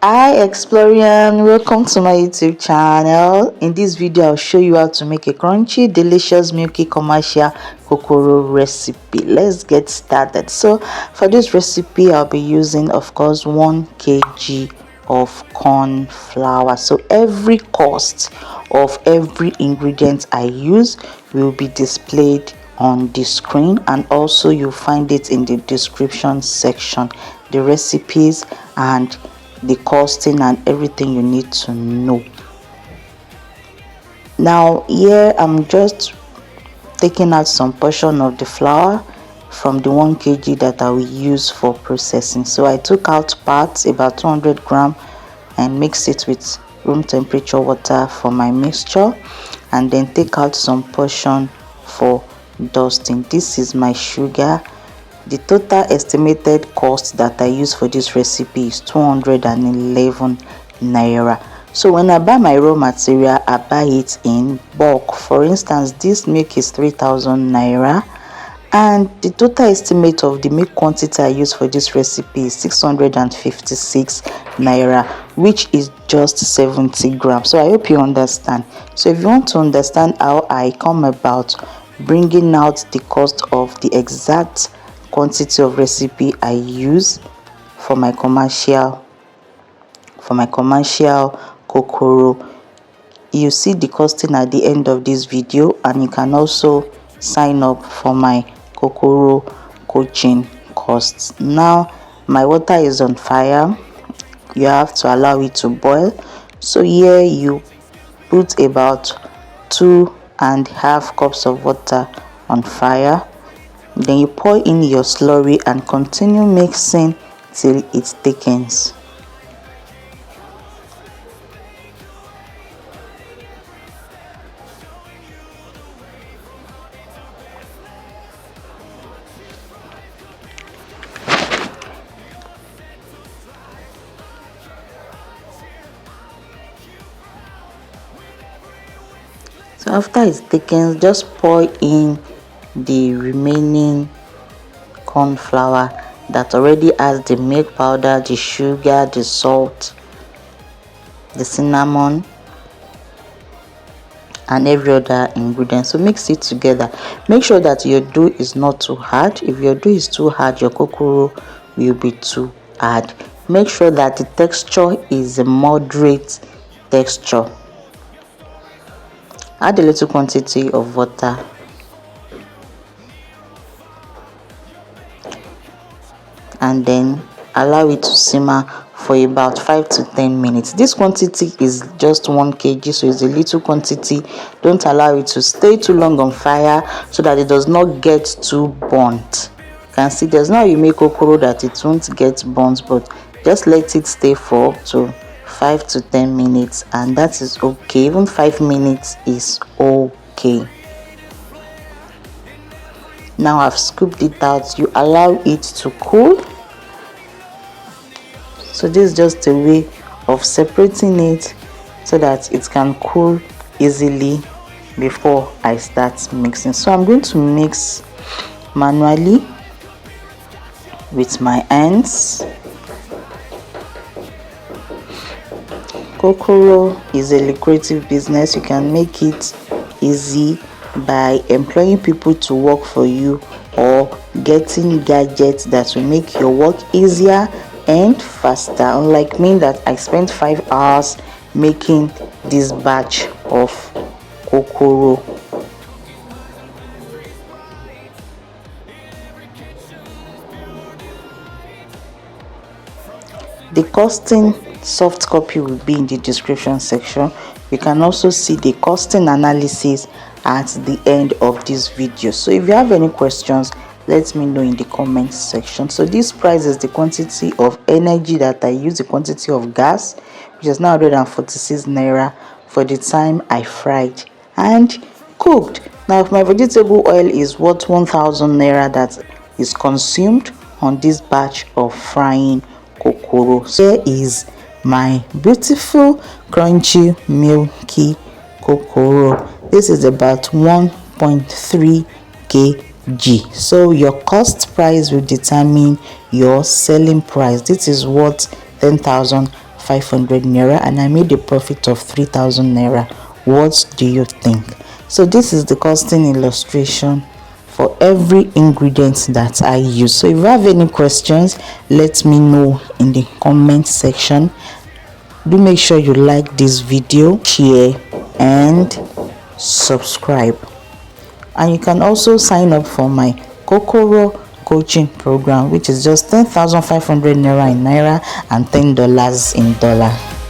Hi Explorian, welcome to my YouTube channel. In this video I'll show you how to make a crunchy delicious milky commercial kokoro recipe. Let's get started. So for this recipe I'll be using, of course, 1 kg of corn flour. So every cost of every ingredient I use will be displayed on the screen, and also you'll find it in the description section, the recipes and the costing and everything you need to know. Now here I'm just taking out some portion of the flour from the 1 kg that I will use for processing. So I took out parts, about 200 gram, and mix it with room temperature water for my mixture, and then take out some portion for dusting. This is my sugar. The total estimated cost that I use for this recipe is 211 naira. So when I buy my raw material, I buy it in bulk. For instance, this milk is 3,000 naira, and the total estimate of the milk quantity I use for this recipe is 656 naira, which is just 70 grams. So I hope you understand. So if you want to understand how I come about bringing out the cost of the exact quantity of recipe I use for my commercial kokoro, you see the costing at the end of this video, and you can also sign up for my kokoro coaching costs. Now my water is on fire. You have to allow it to boil. So here you put about 2.5 cups of water on fire. Then you pour in your slurry and continue mixing till it thickens. So after it thickens, just pour in the remaining corn flour that already has the milk powder, the sugar, the salt, the cinnamon, and every other ingredient. So mix it together. Make sure that your dough is not too hard. If your dough is too hard, your kokoro will be too hard. Make sure that the texture is a moderate texture. Add a little quantity of water and then allow it to simmer for about 5 to 10 minutes. This quantity is just 1 kg, so it's a little quantity. Don't allow it to stay too long on fire so that it does not get too burnt. You can see there's no how you make kokoro that it won't get burnt, but just let it stay for up to 5 to 10 minutes, and that is okay. Even 5 minutes is okay. Now I've scooped it out. You allow it to cool. So this is just a way of separating it so that it can cool easily before I start mixing. So I'm going to mix manually with my hands. Kokoro is a lucrative business. You can make it easy by employing people to work for you or getting gadgets that will make your work easier and faster. Unlike me, that I spent 5 hours making this batch of kokoro. The costing soft copy will be in the description section. You can also see the costing analysis at the end of this video. So if you have any questions, let me know in the comment section. So this price is the quantity of energy that I use, the quantity of gas, which is now 146 naira for the time I fried and cooked. Now if my vegetable oil is what 1,000 naira that is consumed on this batch of frying kokoro. So here is my beautiful crunchy milky kokoro. This is about 1.3 kg. So your cost price will determine your selling price. This is what 10,500 10,500 naira and I made a profit of 3,000 naira. What do you think? So this is the costing illustration for every ingredient that I use. So if you have any questions, let me know in the comment section. Do make sure you like this video, share and subscribe. And you can also sign up for my Kokoro coaching program, which is just 10,500 naira in naira and $10 in dollar.